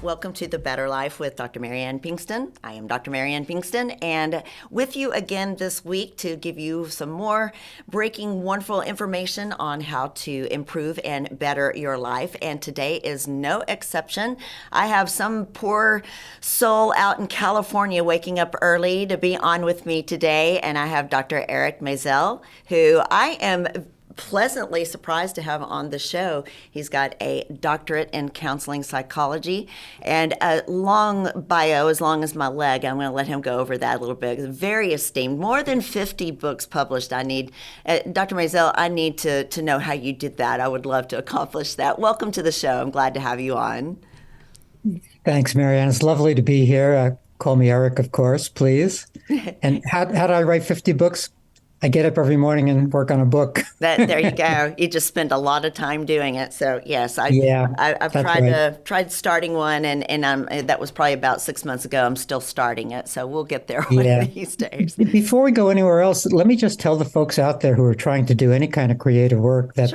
Welcome to The Better Life with Dr. Mariane Pinkston. I am Dr. Mariane Pinkston, and with you again this week to give you some more breaking, wonderful information on how to improve and better your life. And today is no exception. I have some poor soul out in California waking up early to be on with me today, and I have Dr. Eric Maisel, who I am pleasantly surprised to have on the show. He's got a doctorate in counseling psychology and a long bio, as long as my leg. I'm going to let him go over that a little bit. Very esteemed, more than 50 books published. I need, Dr. Maisel, I need to know how you did that. I would love to accomplish that. Welcome to the show. I'm glad to have you on. Thanks, Marianne. It's lovely to be here. Call me Eric, of course, please. And how do I write 50 books? I get up every morning and work on a book. There you go. You just spend a lot of time doing it. So yes, I've tried starting one, and that was probably about 6 months ago. I'm still starting it, so we'll get there one of these days. Before we go anywhere else, let me just tell the folks out there who are trying to do any kind of creative work that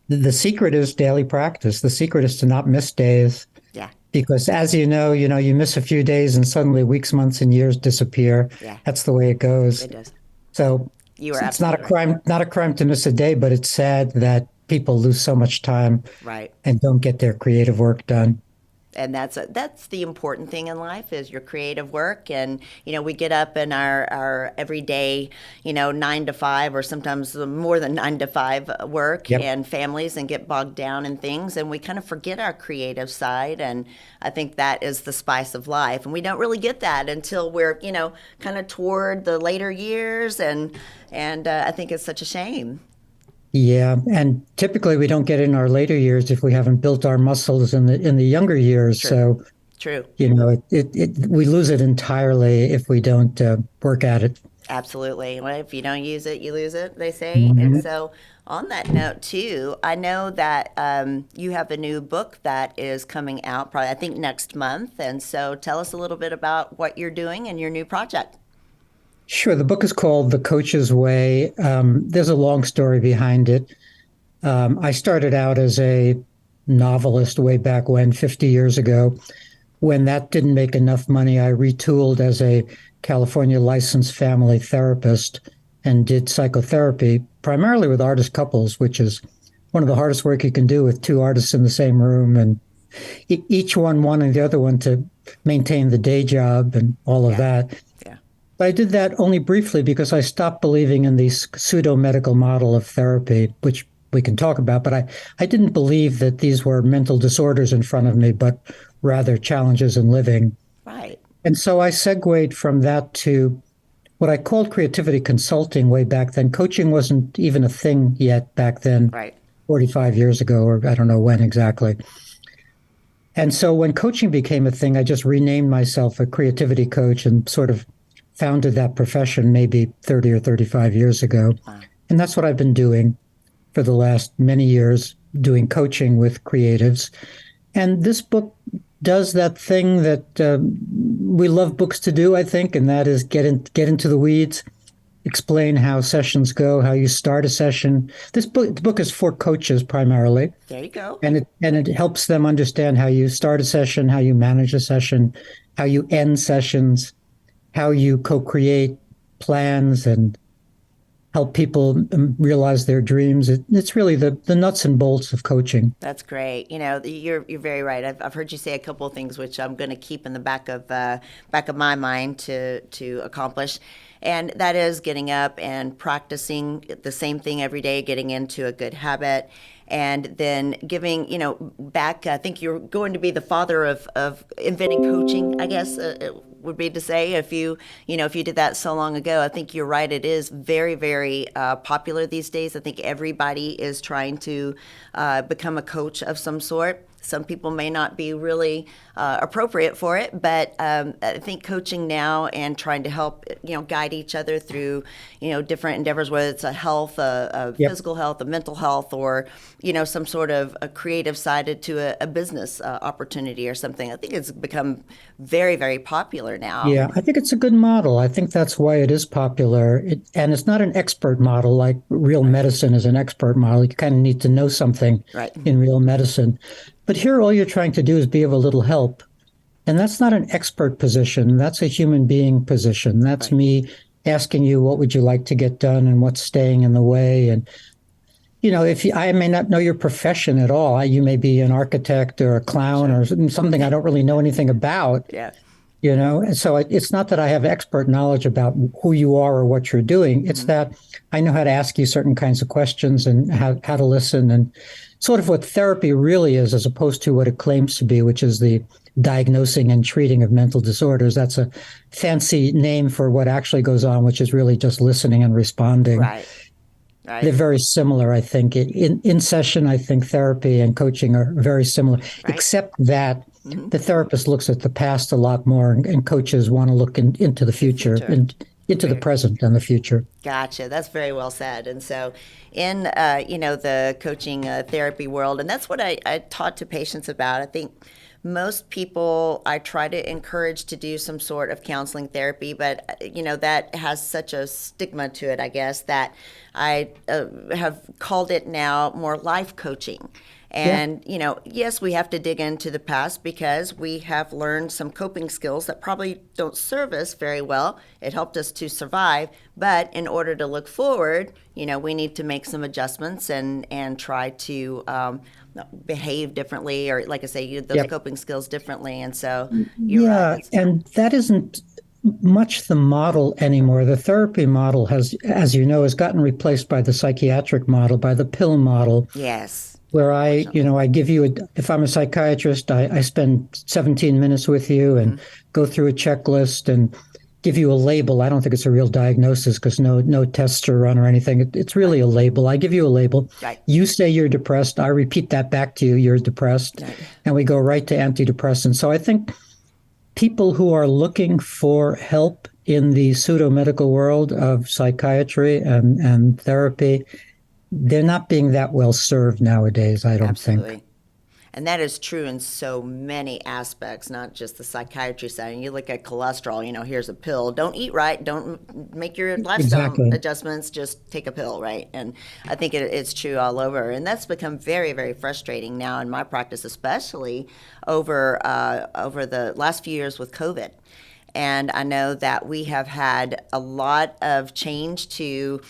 the secret is daily practice. The secret is to not miss days. Yeah. Because as you know, you miss a few days and suddenly weeks, months, and years disappear. Yeah. That's the way it goes. It does. So it's not a crime, not a crime to miss a day, but it's sad that people lose so much time and don't get their creative work done. And that's the important thing in life is your creative work. And, we get up in our everyday, 9 to 5 or sometimes more than 9 to 5 work and families and get bogged down in things. And we kind of forget our creative side. And I think that is the spice of life. And we don't really get that until we're, kind of toward the later years. And I think it's such a shame. Yeah, and typically we don't get in our later years if we haven't built our muscles in the younger years. True. So, we lose it entirely if we don't work at it. Absolutely. Well, if you don't use it, you lose it, they say. Mm-hmm. And so on that note, too, I know that you have a new book that is coming out probably, I think, next month. And so tell us a little bit about what you're doing and your new project. Sure. The book is called The Coach's Way. There's a long story behind it. I started out as a novelist way back when, 50 years ago. When that didn't make enough money, I retooled as a California licensed family therapist and did psychotherapy, primarily with artist couples, which is one of the hardest work you can do with two artists in the same room and each one wanting the other one to maintain the day job and all of that. I did that only briefly because I stopped believing in the pseudo-medical model of therapy, which we can talk about, but I didn't believe that these were mental disorders in front of me, but rather challenges in living. Right. And so I segued from that to what I called creativity consulting way back then. Coaching wasn't even a thing yet back then, 45 years ago, or I don't know when exactly. And so when coaching became a thing, I just renamed myself a creativity coach and sort of founded that profession maybe 30 or 35 years ago. Wow. And that's what I've been doing for the last many years, doing coaching with creatives. And this book does that thing that we love books to do, I think, and that is get into the weeds, explain how sessions go, how you start a session. The book is for coaches primarily. There you go. And it helps them understand how you start a session, how you manage a session, how you end sessions, how you co-create plans and help people realize their dreams. It's really the nuts and bolts of coaching. That's great. You're very right. I've heard you say a couple of things which I'm going to keep in the back of my mind to accomplish. And that is getting up and practicing the same thing every day, getting into a good habit, and then giving, back. I think you're going to be the father of inventing coaching, I guess it would be to say, if you did that so long ago. I think you're right. It is very, very popular these days. I think everybody is trying to become a coach of some sort. Some people may not be really appropriate for it, but I think coaching now and trying to help, guide each other through, different endeavors, whether it's a health, a physical health, a mental health, or, some sort of a creative side to a business opportunity or something. I think it's become very, very popular now. Yeah, I think it's a good model. I think that's why it is popular. And it's not an expert model like real medicine is an expert model. You kind of need to know something in real medicine. But here, all you're trying to do is be of a little help. And that's not an expert position. That's a human being position. That's Right. me asking you, what would you like to get done and what's staying in the way? And, if I may not know your profession at all, you may be an architect or a clown Sure. or something I don't really know anything about, Yeah. And so it's not that I have expert knowledge about who you are or what you're doing. It's that I know how to ask you certain kinds of questions and how to listen, and sort of what therapy really is, as opposed to what it claims to be, which is the diagnosing and treating of mental disorders. That's a fancy name for what actually goes on, which is really just listening and responding. Right. They're Right. very similar, I think. In session, I think therapy and coaching are very similar, Right. except that Hmm. the therapist looks at the past a lot more, and coaches want to look into the The future future. and into the Very present and the future. Gotcha. That's very well said. And so, in the coaching therapy world, and that's what I taught to patients about. I think most people I try to encourage to do some sort of counseling therapy, but that has such a stigma to it, I guess, that I have called it now more life coaching. Yeah. And, yes, we have to dig into the past because we have learned some coping skills that probably don't serve us very well. It helped us to survive. But in order to look forward, we need to make some adjustments and try to behave differently, or like I say, use those Yep. coping skills differently. And so you're right. Yeah, and that isn't much the model anymore. The therapy model has, as you know, has gotten replaced by the psychiatric model, by the pill model, Yes. where Unfortunately. I give you if I'm a psychiatrist, I spend 17 minutes with you and go through a checklist and give you a label. I don't think it's a real diagnosis because no tests are run or anything. It's really a label. I give you a label. Right. You say you're depressed. I repeat that back to you. You're depressed. Right. And we go right to antidepressants. So I think people who are looking for help in the pseudo-medical world of psychiatry and therapy, they're not being that well served nowadays, I don't think. Absolutely. And that is true in so many aspects, not just the psychiatry side. You look at cholesterol, here's a pill. Don't eat right. Don't make your lifestyle Exactly. adjustments. Just take a pill, right? And I think it's true all over. And that's become very, very frustrating now in my practice, especially over the last few years with COVID. And I know that we have had a lot of change to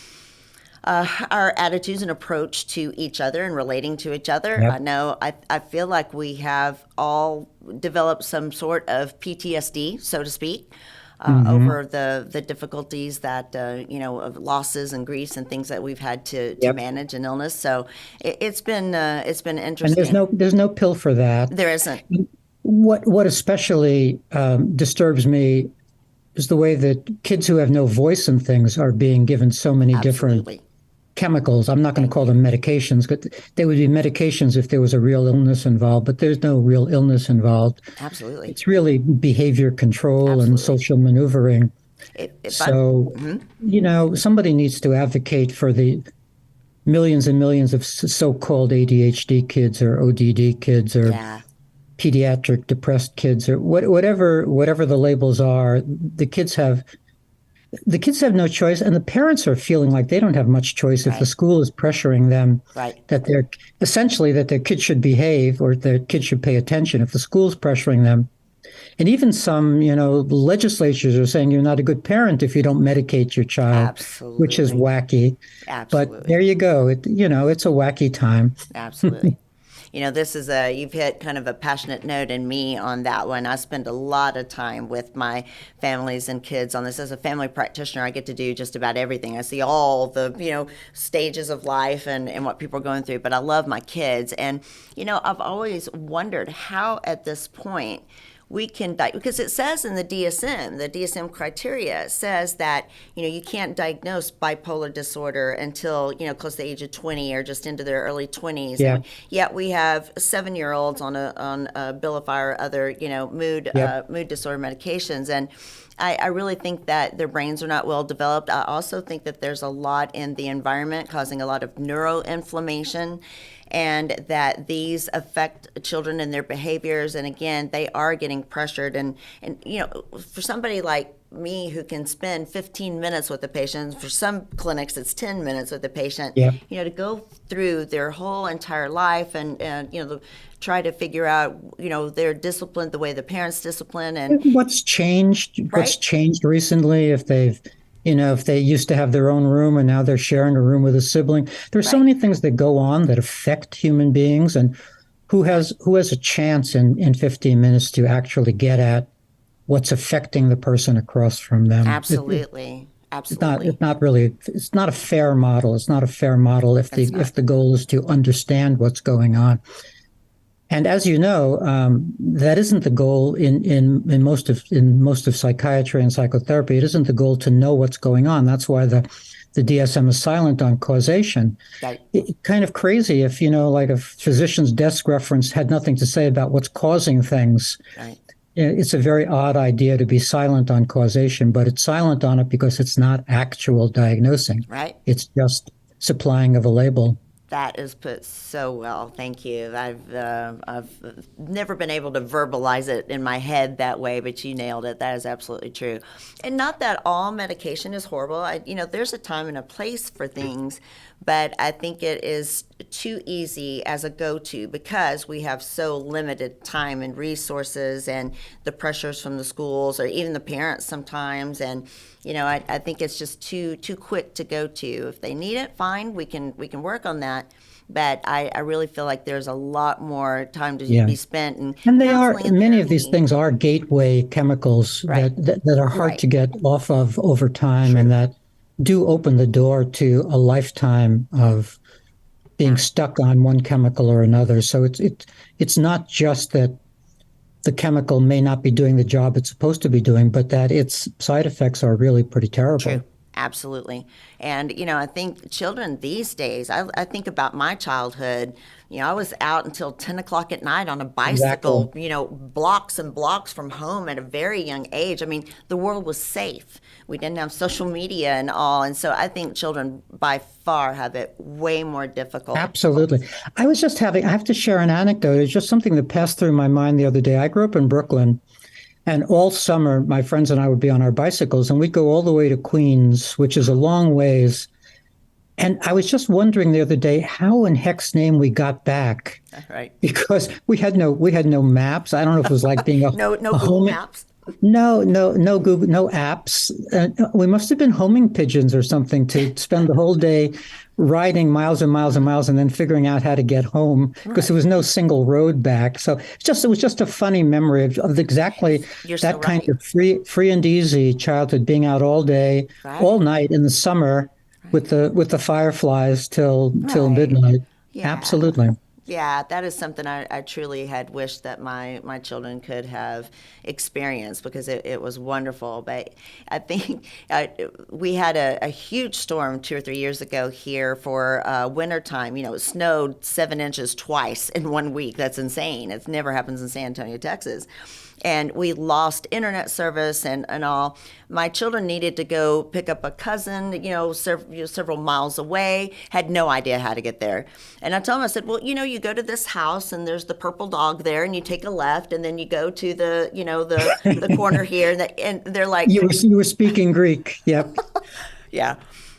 our attitudes and approach to each other and relating to each other. Yep. I know I feel like we have all developed some sort of PTSD, so to speak, over the difficulties that, of losses and griefs and things that we've had to Yep. manage and illness. So it's been And interesting. there's no pill for that. There isn't. What especially disturbs me is the way that kids who have no voice and things are being given so many different Absolutely. chemicals. I'm not going to Thank call them medications, but they would be medications if there was a real illness involved, but there's no real illness involved. Absolutely. It's really behavior control and Absolutely. social maneuvering. If I, So, somebody needs to advocate for the millions and millions of so-called ADHD kids or ODD kids or yeah. pediatric depressed kids or whatever the labels are. The kids have no choice, and the parents are feeling like they don't have much choice if the Right. school is pressuring them Right. that their kid should behave or their kid should pay attention. If the school's pressuring them, and even some legislatures are saying you're not a good parent if you don't medicate your child, which is Absolutely. wacky. But Absolutely. there you go. It's a wacky time. Absolutely. This is you've hit kind of a passionate note in me on that one. I spend a lot of time with my families and kids on this. As a family practitioner, I get to do just about everything. I see all the, stages of life and what people are going through, but I love my kids. And, I've always wondered how at this point we can, because it says in the DSM criteria says that, you can't diagnose bipolar disorder until, close to the age of 20 or just into their early 20s. Yeah. And yet we have 7-year-olds on a Abilify or other, mood Yep. mood disorder medications. And I really think that their brains are not well developed. I also think that there's a lot in the environment causing a lot of neuroinflammation, and that these affect children and their behaviors. And again, they are getting pressured. And for somebody like me who can spend 15 minutes with the patient, for some clinics it's 10 minutes with the patient, Yeah. to go through their whole entire life and try to figure out, their discipline, the way the parents discipline, and What's changed? What's right, changed recently? If they used to have their own room and now they're sharing a room with a sibling. There's so right, many things that go on that affect human beings, and who has a chance in 15 minutes to actually get at what's affecting the person across from them? absolutely, It's not. absolutely, It's not really. It's not a fair model. It's not a fair model if it's the not. goal is to understand what's going on. And as you know, that isn't the goal in most of psychiatry and psychotherapy. It isn't the goal to know what's going on. That's why the DSM is silent on causation. Right, Kind of crazy if like a physician's desk reference had nothing to say about what's causing things. right, It's a very odd idea to be silent on causation, but it's silent on it because it's not actual diagnosing. right. It's just supplying of a label. That is put so well. Thank you. I've never been able to verbalize it in my head that way, but you nailed it. That is absolutely true. And not that all medication is horrible. There's a time and a place for things, but I think it is too easy as a go-to because we have so limited time and resources, and the pressures from the schools or even the parents sometimes. And I think it's just too quick to go to. If they need it, fine, we can work on that. But I really feel like there's a lot more time to Yeah. be spent in And counseling and many of these therapy. things are gateway chemicals Right. that are hard Right. to get off of over time, True. and that do open the door to a lifetime of being stuck on one chemical or another. So it's not just that the chemical may not be doing the job it's supposed to be doing, but that its side effects are really pretty terrible. True. Absolutely. And, I think children these days, I think about my childhood, I was out until 10 o'clock at night on a bicycle, Exactly. blocks and blocks from home at a very young age. I mean, the world was safe. We didn't have social media and all. And so I think children by far have it way more difficult. Absolutely. I have to share an anecdote. It's just something that passed through my mind the other day. I grew up in Brooklyn. And all summer, my friends and I would be on our bicycles, and we'd go all the way to Queens, which is a long ways. And I was just wondering the other day how in heck's name we got back, Right. because we had no maps. I don't know if it was like being No a Google home. Maps. No Google, no apps. We must have been homing pigeons or something to spend the whole day riding miles and miles and miles and then figuring out how to get home because there was no single road back. So it was just a funny memory of exactly You're so that kind right. of free and easy childhood, being out all day, Right. all night in the summer with the fireflies till Right. midnight. Yeah. Absolutely. Yeah, that is something I truly had wished that my children could have experienced because it was wonderful. But I think we had a huge storm 2 or 3 years ago here for wintertime. It snowed 7 inches twice in 1 week. That's insane. It never happens in San Antonio, Texas. And we lost internet service and all. My children needed to go pick up a cousin, several miles away, had no idea how to get there. And I told them, I said, well, you go to this house and there's the purple dog there and you take a left and then you go to the corner here. And they're like, You were speaking Greek. Yep. yeah.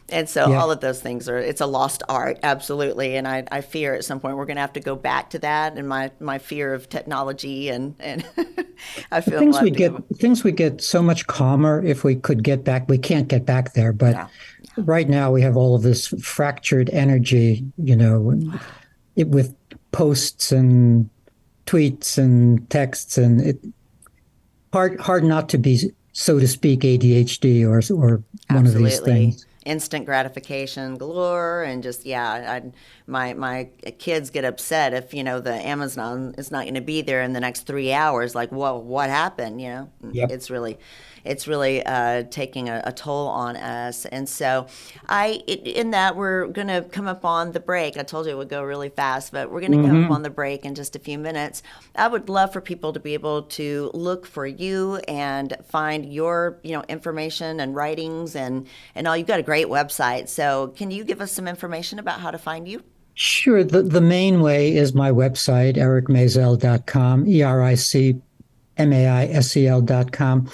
And so Yeah. all of those things it's a lost art, absolutely. And I fear at some point we're going to have to go back to that, and my fear of technology and I feel Things we'll we have to get go. things we get so much calmer if we could get back. We can't get back there, but No. right now we have all of this fractured energy, with posts and tweets and texts, and hard not to be, so to speak, ADHD or one of these Absolutely. things. Instant gratification galore, and just my kids get upset if the Amazon is not going to be there in the next 3 hours. Like, whoa, what happened? Yep. It's really taking a toll on us. And so in that we're going to come up on the break. I told you it would go really fast, but we're going to come up on the break in just a few minutes. I would love for people to be able to look for you and find your information and writings and all. You've got a great website. So can you give us some information about how to find you? Sure. The main way is my website, ericmaisel.com, EricMaisel.com.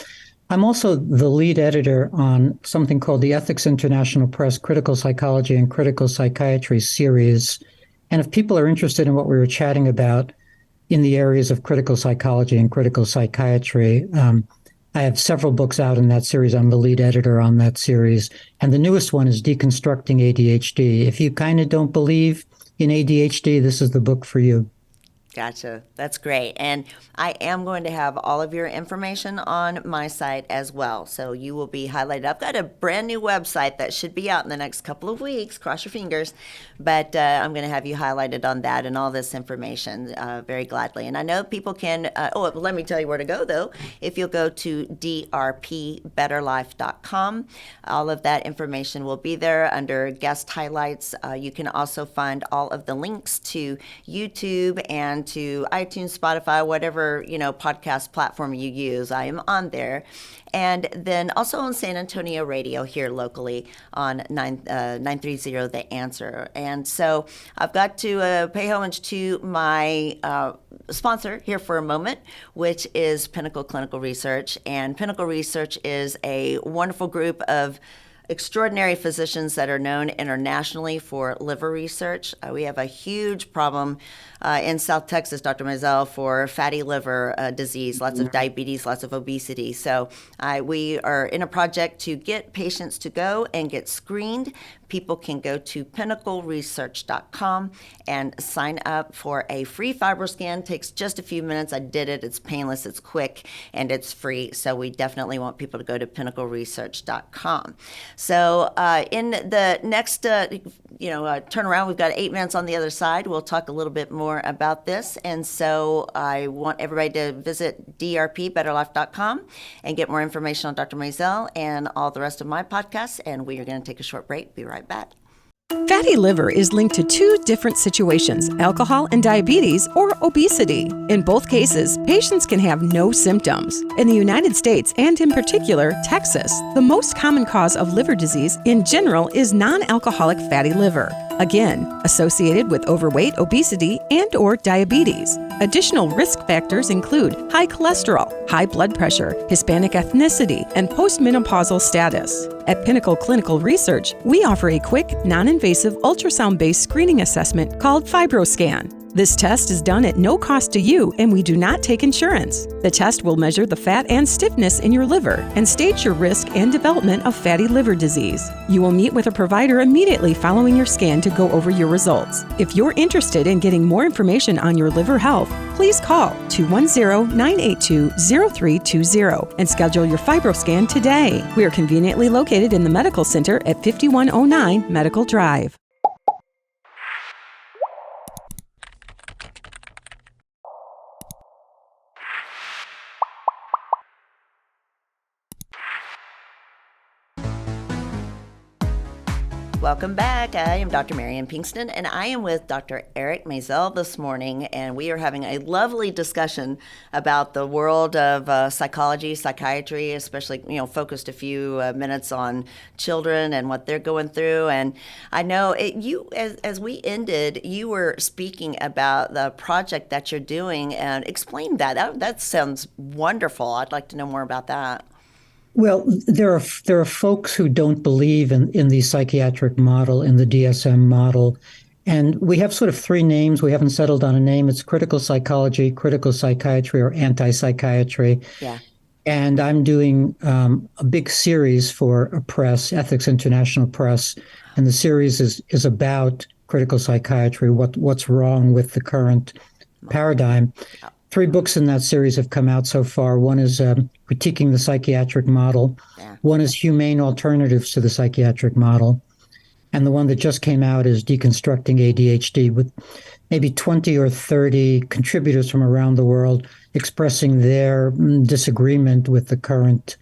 I'm also the lead editor on something called the Ethics International Press Critical Psychology and Critical Psychiatry series. And if people are interested in what we were chatting about in the areas of critical psychology and critical psychiatry, I have several books out in that series. I'm the lead editor on that series. And the newest one is Deconstructing ADHD. If you kind of don't believe in ADHD, this is the book for you. Gotcha. That's great. And I am going to have all of your information on my site as well. So you will be highlighted. I've got a brand new website that should be out in the next couple of weeks. Cross your fingers. But I'm going to have you highlighted on that and all this information very gladly. And I know people can, let me tell you where to go, though. If you'll go to drpbetterlife.com, all of that information will be there under guest highlights. You can also find all of the links to YouTube and to iTunes, Spotify, whatever, podcast platform you use. I am on there. And then also on San Antonio radio here locally on 930 The Answer. And so I've got to pay homage to my sponsor here for a moment, which is Pinnacle Clinical Research. And Pinnacle Research is a wonderful group of extraordinary physicians that are known internationally for liver research. We have a huge problem in South Texas, Dr. Maisel, for fatty liver disease, lots of diabetes, lots of obesity. So we are in a project to get patients to go and get screened. People can go to pinnacleresearch.com and sign up for a free FibroScan. It takes just a few minutes. I did it. It's painless, it's quick, and it's free. So we definitely want people to go to pinnacleresearch.com. So in the next turnaround, we've got 8 minutes on the other side. We'll talk a little bit more about this. And so I want everybody to visit drpbetterlife.com and get more information on Dr. Maisel and all the rest of my podcasts. And we are going to take a short break. Be right back. Fatty liver is linked to two different situations, alcohol and diabetes or obesity. In both cases, patients can have no symptoms. In the United States, and in particular, Texas, the most common cause of liver disease in general is non-alcoholic fatty liver. Again, associated with overweight, obesity, and or diabetes. Additional risk factors include high cholesterol, high blood pressure, Hispanic ethnicity, and postmenopausal status. At Pinnacle Clinical Research, we offer a quick, non-invasive ultrasound-based screening assessment called FibroScan. This test is done at no cost to you, and we do not take insurance. The test will measure the fat and stiffness in your liver and stage your risk and development of fatty liver disease. You will meet with a provider immediately following your scan to go over your results. If you're interested in getting more information on your liver health, please call 210-982-0320 and schedule your FibroScan today. We are conveniently located in the Medical Center at 5109 Medical Drive. Welcome back. I am Dr. Mariane Pinkston, and I am with Dr. Eric Maisel this morning, and we are having a lovely discussion about the world of psychology, psychiatry, especially, focused a few minutes on children and what they're going through. And I know as we ended, you were speaking about the project that you're doing, and explain that. That sounds wonderful. I'd like to know more about that. Well, there are folks who don't believe in the psychiatric model, in the DSM model. And we have sort of three names. We haven't settled on a name. It's critical psychology, critical psychiatry, or anti-psychiatry. Yeah. And I'm doing a big series for a press, Ethics International Press. And the series is about critical psychiatry, what's wrong with the current paradigm. 3 books in that series have come out so far. One is Critiquing the Psychiatric Model. Yeah. One is Humane Alternatives to the Psychiatric Model. And the one that just came out is Deconstructing ADHD, with maybe 20 or 30 contributors from around the world expressing their disagreement with the current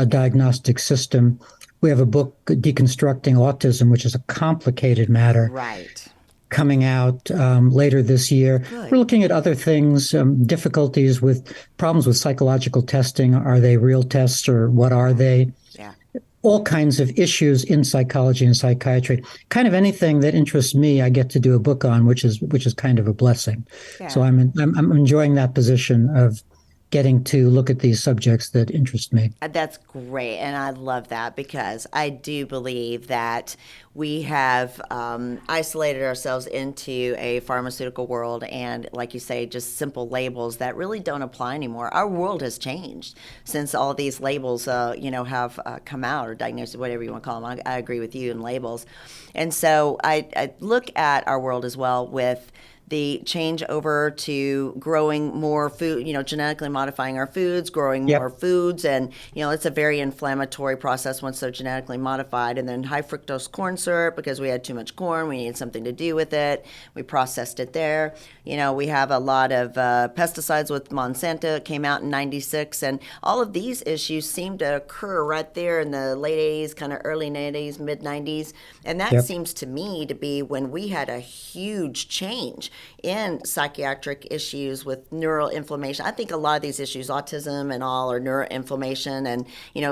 diagnostic system. We have a book, Deconstructing Autism, which is a complicated matter. Right. Coming out later this year. Good. We're looking at other things, problems with psychological testing. Are they real tests, or what are they? Yeah. All kinds of issues in psychology and psychiatry. Kind of anything that interests me, I get to do a book on, which is kind of a blessing. Yeah. So I'm enjoying that position of getting to look at these subjects that interest me. That's great. And I love that because I do believe that we have isolated ourselves into a pharmaceutical world and, like you say, just simple labels that really don't apply anymore. Our world has changed since all these labels, have come out, or diagnosed, whatever you want to call them. I agree with you in labels. And so I look at our world as well with the change over to growing more food, genetically modifying our foods, growing more foods. And, it's a very inflammatory process once they're genetically modified. And then high fructose corn syrup, because we had too much corn, we needed something to do with it. We processed it there. We have a lot of pesticides with Monsanto. It came out in 96. And all of these issues seem to occur right there in the late 80s, kind of early 90s, mid 90s. And that seems to me to be when we had a huge change in psychiatric issues with neural inflammation. I think a lot of these issues, autism and all, are neuroinflammation and,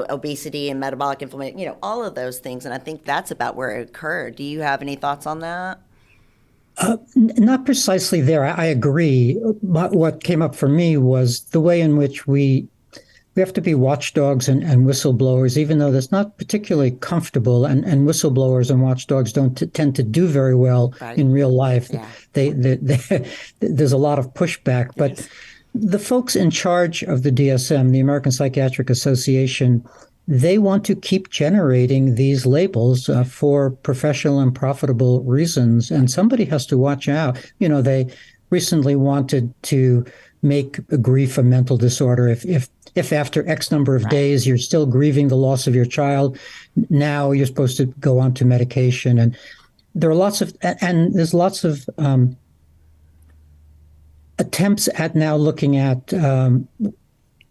obesity and metabolic inflammation, all of those things. And I think that's about where it occurred. Do you have any thoughts on that? Not precisely there. I agree. What came up for me was the way in which we have to be watchdogs and whistleblowers, even though that's not particularly comfortable. And whistleblowers and watchdogs don't tend to do very well in real life. Yeah. There's a lot of pushback. But the folks in charge of the DSM, the American Psychiatric Association, they want to keep generating these labels for professional and profitable reasons. And somebody has to watch out. They recently wanted to make grief a mental disorder. If after X number of days you're still grieving the loss of your child, now you're supposed to go on to medication. And there are there's lots of attempts at now looking at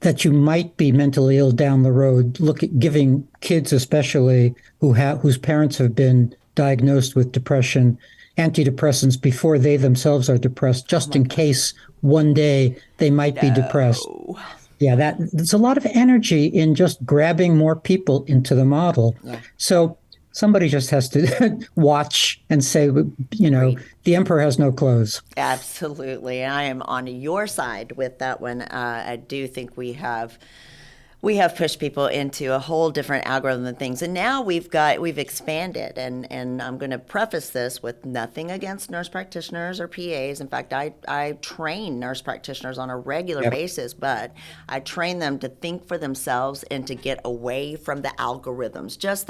that you might be mentally ill down the road. Look at giving kids, especially whose parents have been diagnosed with depression, antidepressants before they themselves are depressed, just in case one day they might be depressed. Yeah, there's a lot of energy in just grabbing more people into the model. Yeah. So somebody just has to watch and say, the emperor has no clothes. Absolutely. And I am on your side with that one. I do think we have pushed people into a whole different algorithm and things. And now we've expanded. And I'm going to preface this with nothing against nurse practitioners or PAs. In fact, I train nurse practitioners on a regular basis, but I train them to think for themselves and to get away from the algorithms, just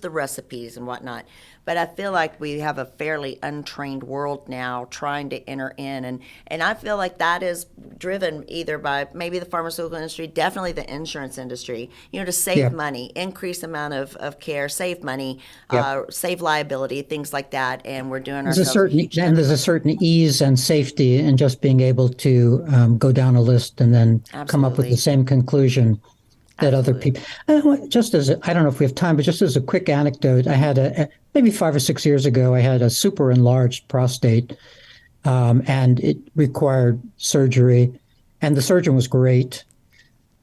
the recipes and whatnot. But I feel like we have a fairly untrained world now trying to enter in. And I feel like that is driven either by maybe the pharmaceutical industry, definitely the insurance industry, to save money, increase amount of care, save money, save liability, things like that. And we're doing there's a certain ease and safety in just being able to go down a list and then come up with the same conclusion that other people. I don't know if we have time, but just as a quick anecdote, I had maybe 5 or 6 years ago, I had a super enlarged prostate, and it required surgery, and the surgeon was great.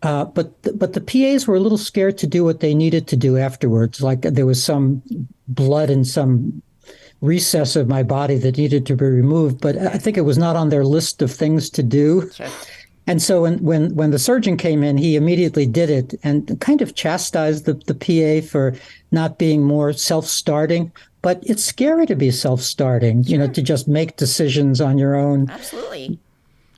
But the PAs were a little scared to do what they needed to do afterwards. Like there was some blood in some recess of my body that needed to be removed, but I think it was not on their list of things to do. Sure. And so when the surgeon came in, he immediately did it and kind of chastised the PA for not being more self-starting. But it's scary to be self-starting, to just make decisions on your own. Absolutely.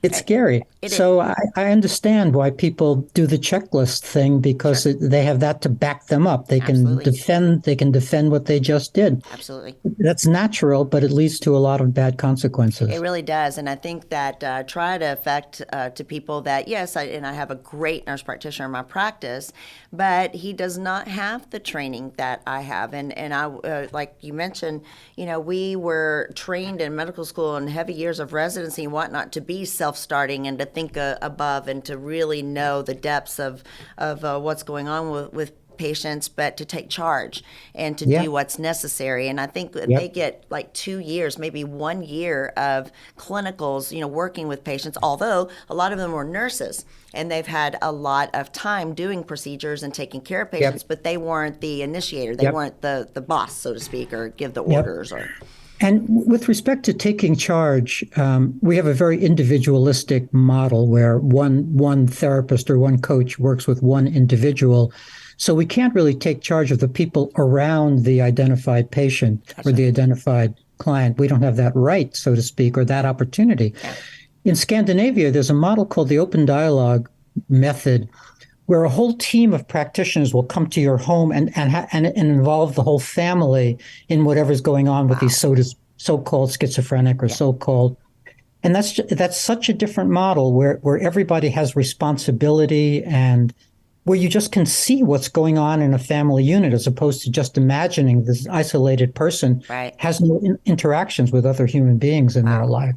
It's scary. I understand why people do the checklist thing because they have that to back them up. They can defend what they just did. Absolutely. That's natural, but it leads to a lot of bad consequences. It really does. And I think that try to affect to people that, yes, I have a great nurse practitioner in my practice, but he does not have the training that I have. And I, like you mentioned, we were trained in medical school and heavy years of residency and whatnot to be self-starting and to think above and to really know the depths of what's going on with patients, but to take charge and to do what's necessary. And I think they get like 2 years, maybe 1 year of clinicals, working with patients, although a lot of them were nurses and they've had a lot of time doing procedures and taking care of patients, but they weren't the initiator. They weren't the boss, so to speak, or give the orders or. And with respect to taking charge, we have a very individualistic model where one therapist or one coach works with one individual. So we can't really take charge of the people around the identified patient or the identified client. We don't have that right, so to speak, or that opportunity. Yeah. In Scandinavia, there's a model called the open dialogue method, where a whole team of practitioners will come to your home and involve the whole family in whatever's going on with these so-called schizophrenic or so-called. And that's such a different model where everybody has responsibility and where you just can see what's going on in a family unit as opposed to just imagining this isolated person has no interactions with other human beings in their life.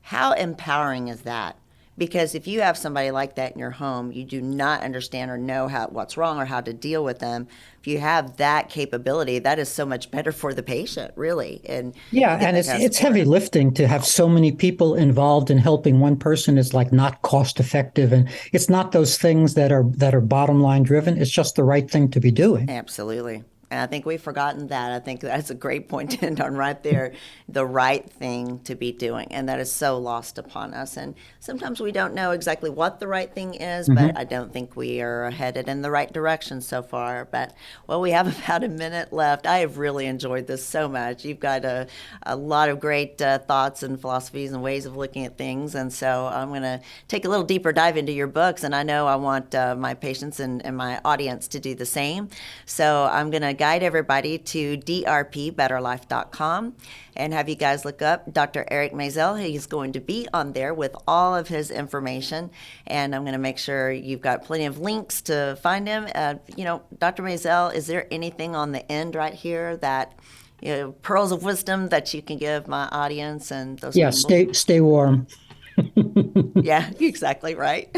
How empowering is that? Because if you have somebody like that in your home, you do not understand or know what's wrong or how to deal with them. If you have that capability, that is so much better for the patient, really. And it's heavy lifting to have so many people involved in helping one person. Is like not cost effective, and it's not those things that are bottom line driven. It's just the right thing to be doing. Absolutely. And I think we've forgotten that. I think that's a great point to end on right there, the right thing to be doing. And that is so lost upon us. And sometimes we don't know exactly what the right thing is, but I don't think we are headed in the right direction so far. But, well, we have about a minute left. I have really enjoyed this so much. You've got a lot of great thoughts and philosophies and ways of looking at things. And so I'm going to take a little deeper dive into your books. And I know I want my patients and my audience to do the same. So I'm going to guide everybody to drpbetterlife.com and have you guys look up Dr. Eric Maisel. He's going to be on there with all of his information, and I'm going to make sure you've got plenty of links to find him. Dr. Maisel, is there anything on the end right here that, pearls of wisdom that you can give my audience and those people? Stay warm. Yeah, exactly right.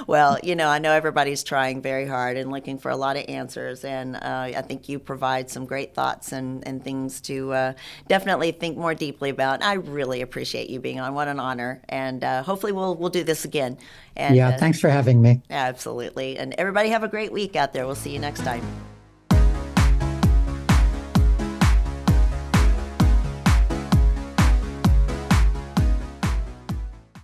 Well, I know everybody's trying very hard and looking for a lot of answers, and I think you provide some great thoughts and things to definitely think more deeply about. I really appreciate you being on. What an honor, and hopefully we'll do this again. And, thanks for having me. Absolutely, and everybody have a great week out there. We'll see you next time.